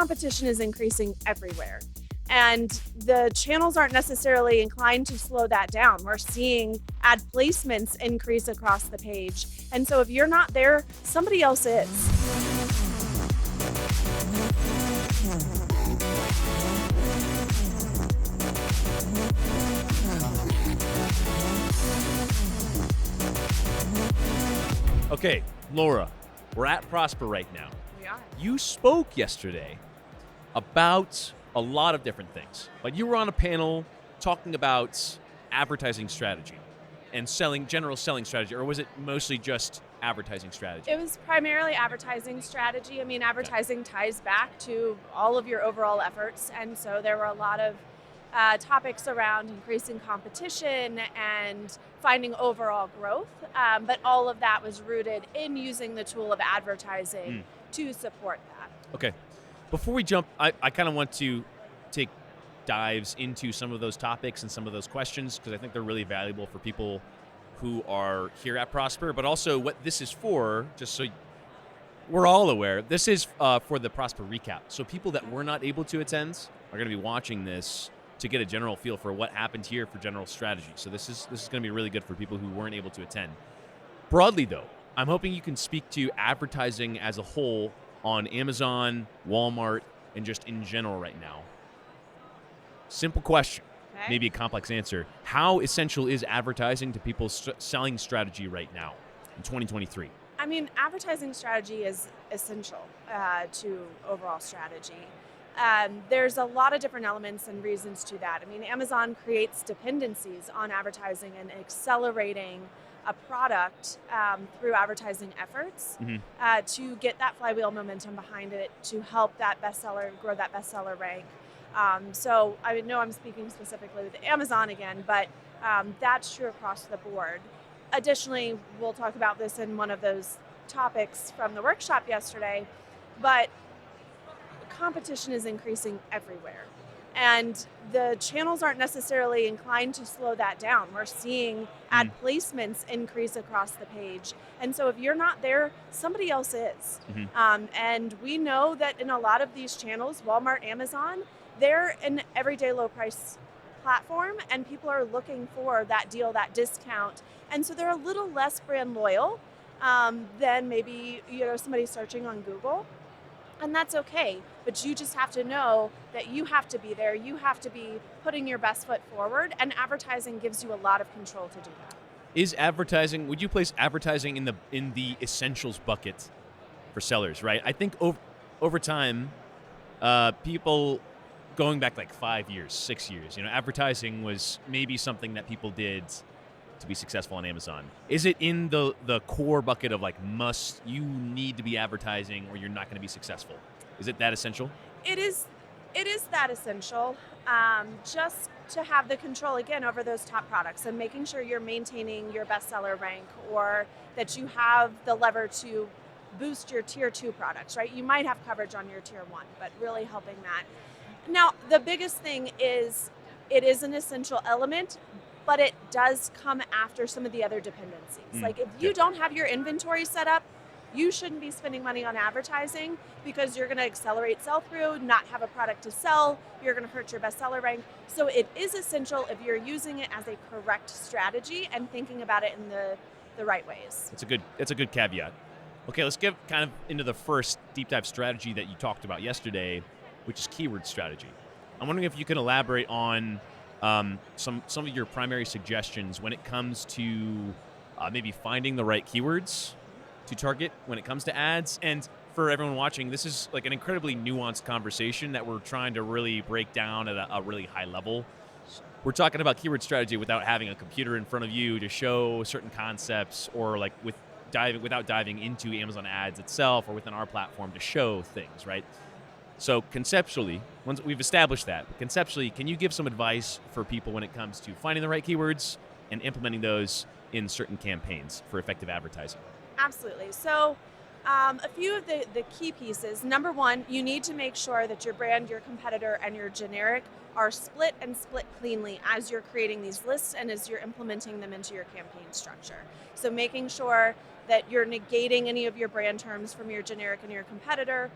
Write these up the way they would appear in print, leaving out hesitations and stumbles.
competition is increasing everywhere. And the channels aren't necessarily inclined to slow that down. We're seeing ad placements increase across the page. And so if you're not there, somebody else is. Okay, Laura, we're at Prosper right now. We are. You spoke yesterday about a lot of different things, but you were on a panel talking about advertising strategy and general selling strategy, or was it mostly just advertising strategy? It was primarily advertising strategy. I mean, advertising ties back to all of your overall efforts. And so there were a lot of topics around increasing competition and finding overall growth. But all of that was rooted in using the tool of advertising to support that. Okay. Before we jump, I kind of want to take dives into some of those topics and some of those questions because I think they're really valuable for people who are here at Prosper, but also what this is for, just so we're all aware, this is for the Prosper recap. So people that were not able to attend are going to be watching this to get a general feel for what happened here for general strategy. So this is going to be really good for people who weren't able to attend. Broadly, though, I'm hoping you can speak to advertising as a whole on Amazon, Walmart, and just in general right now. Simple question, maybe a complex answer. How essential is advertising to people's selling strategy right now in 2023? I mean, advertising strategy is essential to overall strategy. There's a lot of different elements and reasons to that. I mean, Amazon creates dependencies on advertising and accelerating a product through advertising efforts to get that flywheel momentum behind it, to help that bestseller, grow that bestseller rank. So I know I'm speaking specifically with Amazon again, but that's true across the board. Additionally, we'll talk about this in one of those topics from the workshop yesterday, but competition is increasing everywhere. And the channels aren't necessarily inclined to slow that down. We're seeing ad placements increase across the page. And so if you're not there, somebody else is. And we know that in a lot of these channels, Walmart, Amazon, they're an everyday low price platform and people are looking for that deal, that discount. And so they're a little less brand loyal than maybe somebody searching on Google. And that's okay, but you just have to know that you have to be there. You have to be putting your best foot forward, and advertising gives you a lot of control to do that. Would you place advertising in the essentials bucket for sellers, right? I think over time, people going back like 5 years, 6 years, advertising was maybe something that people did to be successful on Amazon. Is it in the core bucket of like you need to be advertising or you're not going to be successful? Is it that essential? It is that essential, just to have the control again over those top products and making sure you're maintaining your bestseller rank or that you have the lever to boost your tier 2 products, right? You might have coverage on your tier 1, but really helping that. Now, the biggest thing is it is an essential element, but it does come after some of the other dependencies. Like if you don't have your inventory set up, you shouldn't be spending money on advertising because you're going to accelerate sell-through, not have a product to sell, you're going to hurt your bestseller rank. So it is essential if you're using it as a correct strategy and thinking about it in the right ways. That's a good caveat. Okay, let's get kind of into the first deep dive strategy that you talked about yesterday, which is keyword strategy. I'm wondering if you can elaborate on some of your primary suggestions when it comes to maybe finding the right keywords to target when it comes to ads. And for everyone watching, this is like an incredibly nuanced conversation that we're trying to really break down at a really high level. We're talking about keyword strategy without having a computer in front of you to show certain concepts or like without diving into Amazon ads itself or within our platform to show things, right? So conceptually, once we've established that, can you give some advice for people when it comes to finding the right keywords and implementing those in certain campaigns for effective advertising? Absolutely. So A few of the key pieces. Number one, you need to make sure that your brand, your competitor, and your generic are split and split cleanly as you're creating these lists and as you're implementing them into your campaign structure. So making sure that you're negating any of your brand terms from your generic and your competitor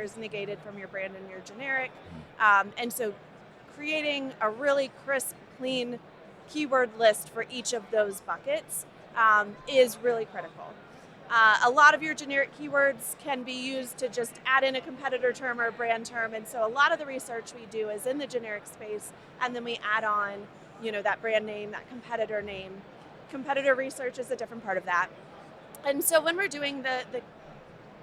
is negated from your brand and your generic. And so creating a really crisp, clean keyword list for each of those buckets is really critical. A lot of your generic keywords can be used to just add in a competitor term or a brand term, and so a lot of the research we do is in the generic space, and then we add on, that brand name, that competitor name. Competitor research is a different part of that. And so when we're doing the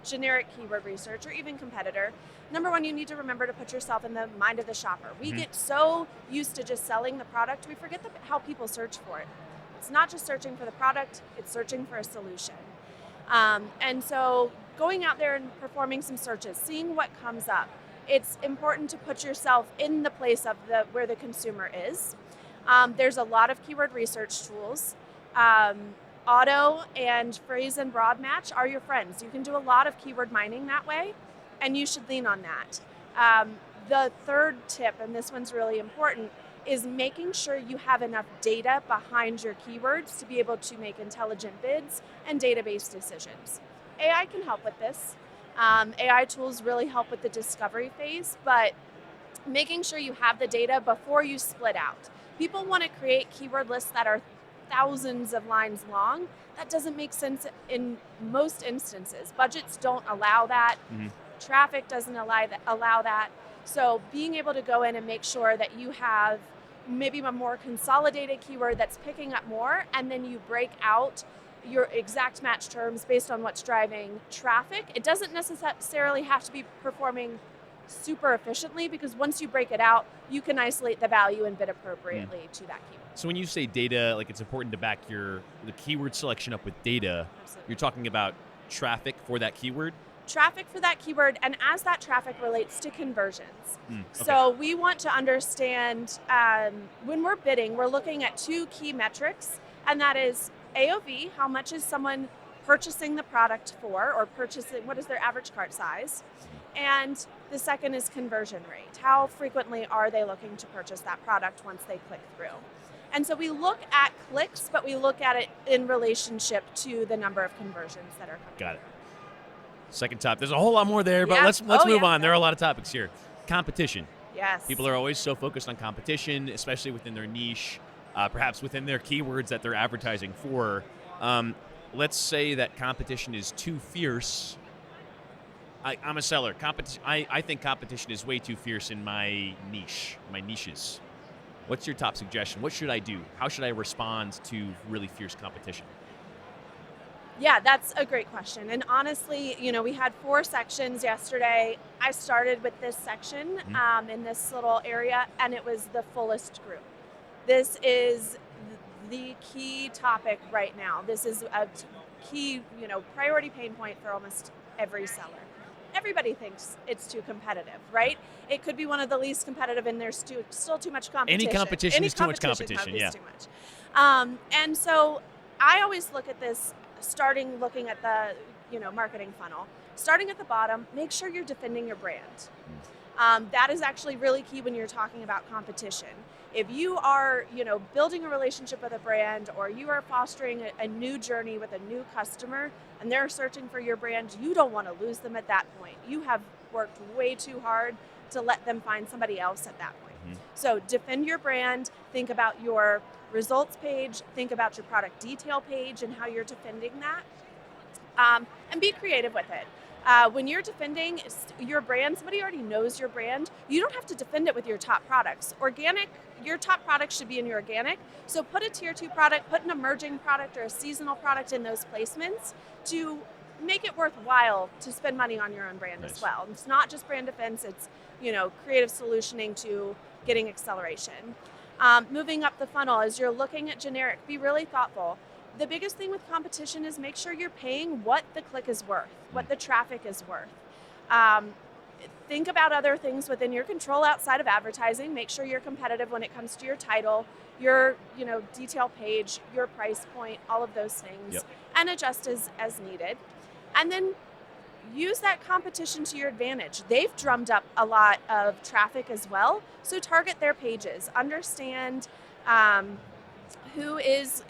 generic keyword research or even competitor, number one, you need to remember to put yourself in the mind of the shopper. We get so used to just selling the product, we forget how people search for it. It's not just searching for the product, it's searching for a solution. And so going out there and performing some searches, seeing what comes up. It's important to put yourself in the place of where the consumer is. There's a lot of keyword research tools. Auto and phrase and broad match are your friends. You can do a lot of keyword mining that way, and you should lean on that. The third tip, and this one's really important, is making sure you have enough data behind your keywords to be able to make intelligent bids and database decisions. AI can help with this. AI tools really help with the discovery phase, but making sure you have the data before you split out. People want to create keyword lists that are thousands of lines long. That doesn't make sense in most instances. Budgets don't allow that. Traffic doesn't allow that. So being able to go in and make sure that you have maybe a more consolidated keyword that's picking up more, and then you break out your exact match terms based on what's driving traffic. It doesn't necessarily have to be performing super efficiently, because once you break it out, you can isolate the value and bid appropriately to that keyword. So when you say data, like it's important to back the keyword selection up with data. Absolutely. You're talking about traffic for that keyword? Traffic for that keyword, and as that traffic relates to conversions. Okay. So we want to understand, when we're bidding, we're looking at two key metrics, and that is AOV, how much is someone purchasing the product for, or purchasing, what is their average cart size? And the second is conversion rate. How frequently are they looking to purchase that product once they click through? And so we look at clicks, but we look at it in relationship to the number of conversions that are coming. Got it. Second top. There's a whole lot more there, but let's move on. There are a lot of topics here. Competition. Yes. People are always so focused on competition, especially within their niche, perhaps within their keywords that they're advertising for. Let's say that competition is too fierce. I'm a seller. I think competition is way too fierce in my niches. What's your top suggestion? What should I do? How should I respond to really fierce competition? Yeah, that's a great question. And honestly, we had 4 sections yesterday. I started with this section in this little area, and it was the fullest group. This is the key topic right now. This is a key, priority pain point for almost every seller. Everybody thinks it's too competitive, right? It could be one of the least competitive, and there's still too much competition. Any competition is too much competition, yeah. Too much. And so I always look at this, looking at the marketing funnel. Starting at the bottom, make sure you're defending your brand. That is actually really key when you're talking about competition. If you are, building a relationship with a brand, or you are fostering a new journey with a new customer, and they're searching for your brand, you don't want to lose them at that point. You have worked way too hard to let them find somebody else at that point. So defend your brand, think about your results page, think about your product detail page and how you're defending that, and be creative with it. When you're defending your brand, somebody already knows your brand. You don't have to defend it with your top products. Your top product should be in your organic. So put a tier 2 product, put an emerging product or a seasonal product in those placements to make it worthwhile to spend money on your own brand as well. It's not just brand defense, it's creative solutioning to getting acceleration. Moving up the funnel, as you're looking at generic, be really thoughtful. The biggest thing with competition is make sure you're paying what the click is worth, what the traffic is worth. Think about other things within your control outside of advertising. Make sure you're competitive when it comes to your title, your detail page, your price point, all of those things, and adjust as needed. And then use that competition to your advantage. They've drummed up a lot of traffic as well, so target their pages. Understand who is,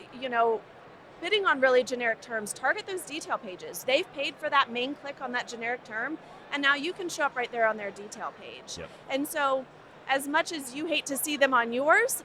bidding on really generic terms. Target those detail pages. They've paid for that main click on that generic term, and now you can show up right there on their detail page. Yep. And so, as much as you hate to see them on yours,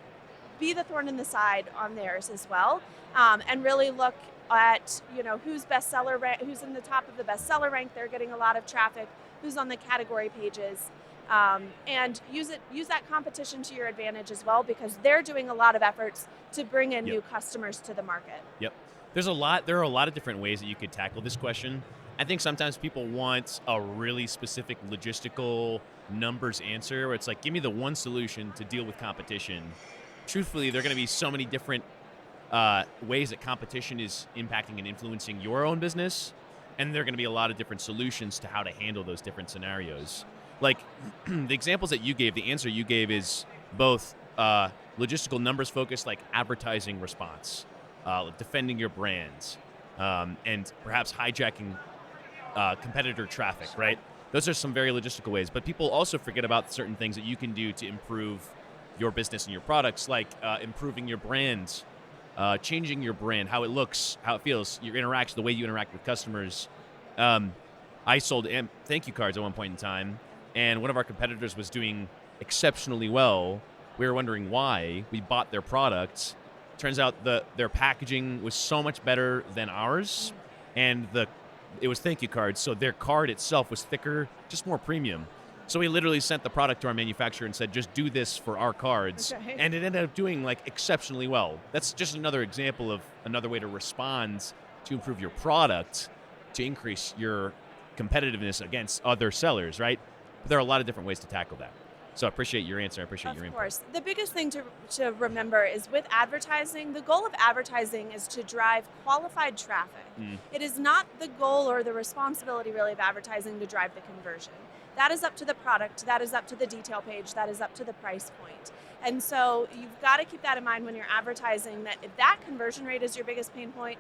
be the thorn in the side on theirs as well, and really look at who's bestseller rank, who's in the top of the bestseller rank. They're getting a lot of traffic. Who's on the category pages, and use that competition to your advantage as well, because they're doing a lot of efforts to bring in new customers to the market. Yep. There are a lot of different ways that you could tackle this question. I think sometimes people want a really specific logistical numbers answer where it's like, give me the one solution to deal with competition. Truthfully, there are going to be so many different ways that competition is impacting and influencing your own business, and there are going to be a lot of different solutions to how to handle those different scenarios. Like the examples that you gave, the answer you gave is both logistical numbers focused, like advertising response, defending your brands, and perhaps hijacking competitor traffic, right? Those are some very logistical ways, but people also forget about certain things that you can do to improve your business and your products, like improving your brand, changing your brand, how it looks, how it feels, your interaction, the way you interact with customers. I sold thank you cards at one point in time, and one of our competitors was doing exceptionally well. We were wondering why. We bought their products. Turns out their packaging was so much better than ours, and it was thank you cards, so their card itself was thicker, just more premium. So we literally sent the product to our manufacturer and said, just do this for our cards. Okay. And it ended up doing exceptionally well. That's just another example of another way to respond to improve your product, to increase your competitiveness against other sellers, right? But there are a lot of different ways to tackle that. So I appreciate your answer. I appreciate your input. Of course. The biggest thing to remember is with advertising, the goal of advertising is to drive qualified traffic. It is not the goal or the responsibility really of advertising to drive the conversion. That is up to the product, that is up to the detail page, that is up to the price point. And so you've got to keep that in mind when you're advertising, that if that conversion rate is your biggest pain point,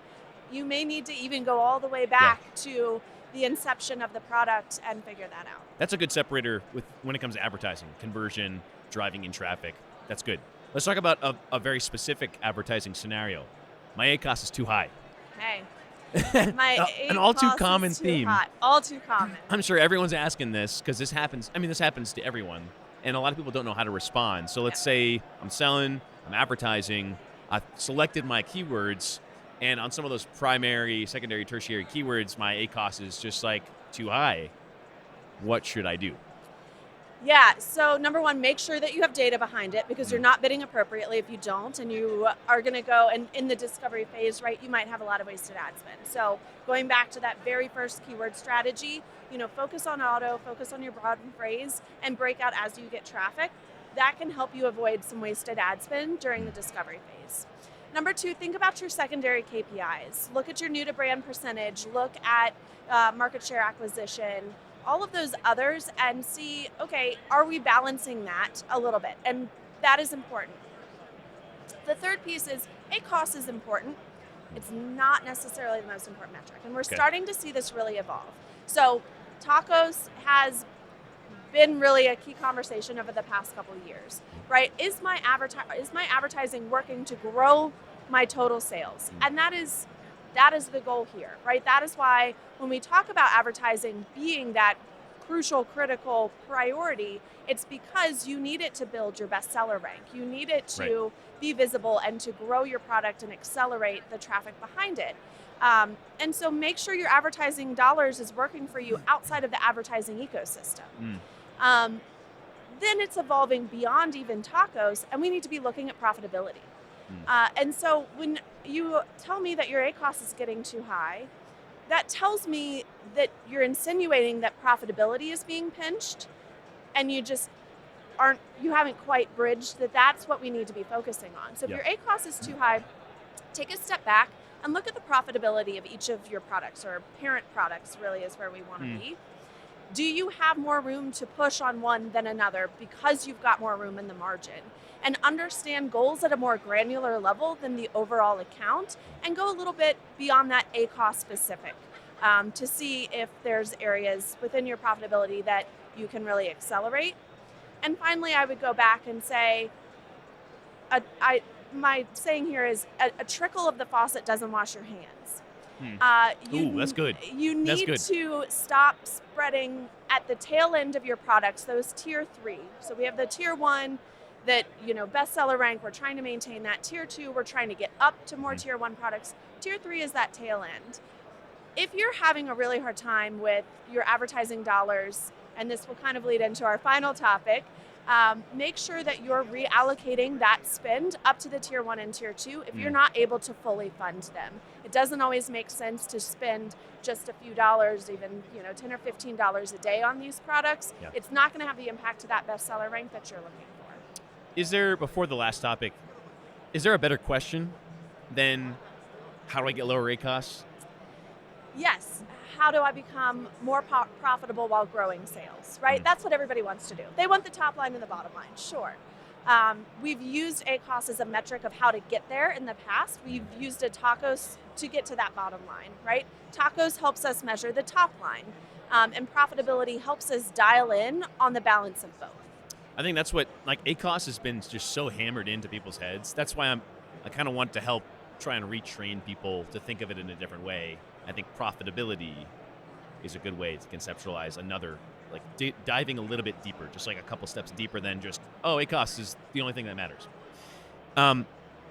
you may need to even go all the way back to the inception of the product and figure that out. That's a good separator when it comes to advertising, conversion, driving in traffic. That's good. Let's talk about a very specific advertising scenario. My ACOS is too high. Hey. An all too common theme. All too common. I'm sure everyone's asking this because this happens. I mean, this happens to everyone, and a lot of people don't know how to respond. So let's say I'm selling, I'm advertising, I've selected my keywords, and on some of those primary, secondary, tertiary keywords, my ACOS is just too high. What should I do? Yeah, so number one, make sure that you have data behind it, because you're not bidding appropriately if you don't, and you are going to go, and in the discovery phase, right, you might have a lot of wasted ad spend. So going back to that very first keyword strategy, focus on auto, focus on your broad phrase, and break out as you get traffic. That can help you avoid some wasted ad spend during the discovery phase. Number two, think about your secondary KPIs. Look at your new to brand percentage, look at market share acquisition, all of those others, and see, okay, are we balancing that a little bit? And that is important. The third piece is ACOS is important. It's not necessarily the most important metric. And we're starting to see this really evolve. So tacos has been really a key conversation over the past couple of years, right? Is my advertising working to grow my total sales? And that is the goal here, right? That is why when we talk about advertising being that crucial, critical priority, it's because you need it to build your bestseller rank. You need it to be visible and to grow your product and accelerate the traffic behind it. And so make sure your advertising dollars is working for you outside of the advertising ecosystem. Then it's evolving beyond even tacos, and we need to be looking at profitability. And so when you tell me that your ACOS is getting too high, that tells me that you're insinuating that profitability is being pinched, and you haven't quite bridged that that's what we need to be focusing on. So if your ACOS is too high, take a step back and look at the profitability of each of your products, or parent products really is where we want to be. Do you have more room to push on one than another because you've got more room in the margin? And understand goals at a more granular level than the overall account, and go a little bit beyond that ACOS specific. to see if there's areas within your profitability that you can really accelerate. And finally, I would go back and say, my saying here is a trickle of the faucet doesn't wash your hands. Ooh, that's good. You That's need good. to stop spreading at the tail end of your products, those tier 3. So we have the tier 1 that, bestseller rank, we're trying to maintain that. Tier 2, we're trying to get up to more tier 1 products. Tier 3 is that tail end. If you're having a really hard time with your advertising dollars, and this will kind of lead into our final topic, make sure that you're reallocating that spend up to the tier 1 and tier 2 if you're not able to fully fund them. It doesn't always make sense to spend just a few dollars, even $10 or $15 a day on these products. Yeah. It's not going to have the impact to that bestseller rank that you're looking for. Is there, before the last topic, is there a better question than how do I get lower ACOS? Yes. How do I become more profitable while growing sales, right? That's what everybody wants to do. They want the top line and the bottom line, sure. We've used ACOS as a metric of how to get there in the past. We've used a tacos to get to that bottom line, right? Tacos helps us measure the top line, and profitability helps us dial in on the balance of both. I think that's what, ACOS has been just so hammered into people's heads. That's why I kind of want to help try and retrain people to think of it in a different way. I think profitability is a good way to conceptualize another, diving a little bit deeper, just a couple steps deeper than just, ACOS is the only thing that matters.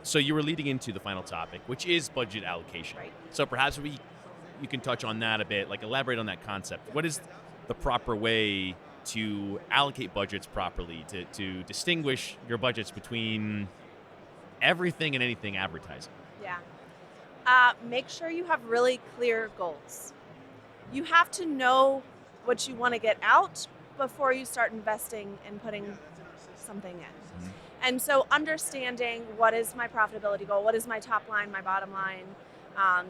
So you were leading into the final topic, which is budget allocation. Right. So perhaps you can touch on that a bit, elaborate on that concept. What is the proper way to allocate budgets properly, to distinguish your budgets between everything and anything advertising? Yeah. Make sure you have really clear goals. You have to know what you want to get out before you start investing and putting something in. And so understanding what is my profitability goal, what is my top line, my bottom line,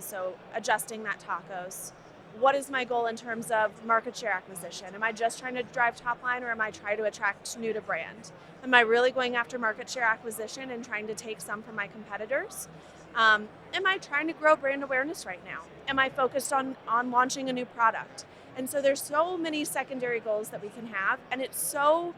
so adjusting that tacos. What is my goal in terms of market share acquisition? Am I just trying to drive top line, or am I trying to attract new to brand? Am I really going after market share acquisition and trying to take some from my competitors? Am I trying to grow brand awareness right now? Am I focused on launching a new product? And so there's so many secondary goals that we can have, and it's so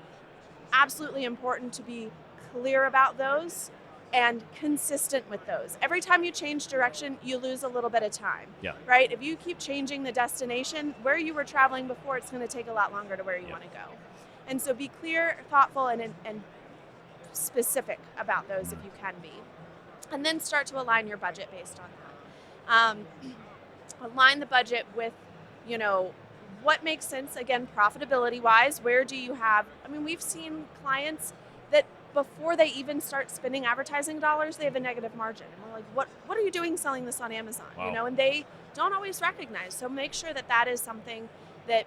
absolutely important to be clear about those and consistent with those. Every time you change direction, you lose a little bit of time, right? If you keep changing the destination, where you were traveling before, it's going to take a lot longer to where you want to go. And so be clear, thoughtful, and specific about those if you can be. And then start to align your budget based on that. Align the budget with, what makes sense, again, profitability-wise. Where do you have, we've seen clients that before they even start spending advertising dollars, they have a negative margin. And we're like, what are you doing selling this on Amazon? Wow. And they don't always recognize. So make sure that is something that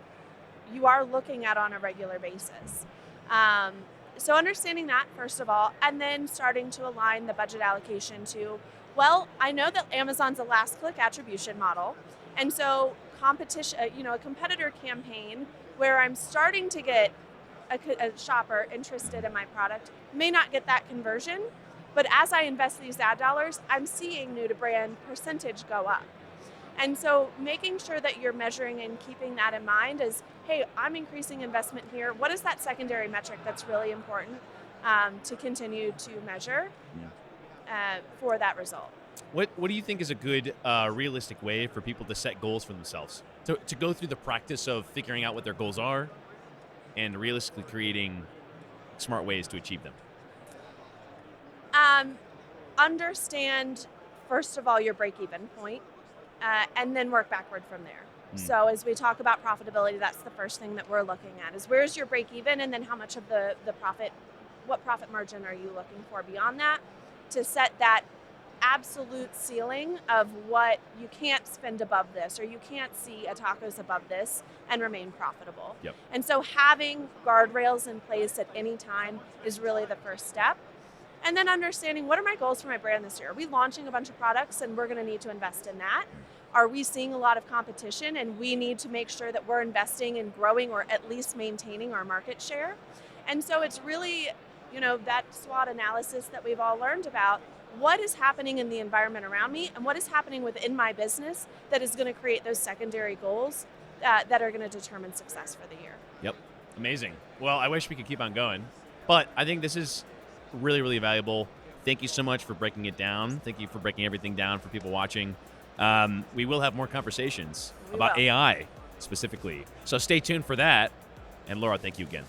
you are looking at on a regular basis. So understanding that, first of all, and then starting to align the budget allocation to, I know that Amazon's a last click attribution model. And so competition, a competitor campaign where I'm starting to get a shopper interested in my product may not get that conversion, but as I invest these ad dollars, I'm seeing new to brand percentage go up. And so making sure that you're measuring and keeping that in mind is, hey, I'm increasing investment here. What is that secondary metric that's really important to continue to measure for that result? What do you think is a good, realistic way for people to set goals for themselves? To go through the practice of figuring out what their goals are and realistically creating smart ways to achieve them? Understand, first of all, your break-even point, and then work backward from there. So as we talk about profitability, that's the first thing that we're looking at is where's your break-even, and then how much of the profit, what profit margin are you looking for beyond that to set that absolute ceiling of what you can't spend above this, or you can't see a tacos above this and remain profitable. Yep. And so having guardrails in place at any time is really the first step. And then understanding, what are my goals for my brand this year? Are we launching a bunch of products and we're going to need to invest in that? Are we seeing a lot of competition and we need to make sure that we're investing in growing or at least maintaining our market share? And so it's really, that SWOT analysis that we've all learned about. what is happening in the environment around me and what is happening within my business that is going to create those secondary goals that are going to determine success for the year. Yep. Amazing. Well, I wish we could keep on going, but I think this is really, really valuable. Thank you so much for breaking it down. Thank you for breaking everything down for people watching. We will have more conversations about AI specifically. So stay tuned for that. And Laura, thank you again.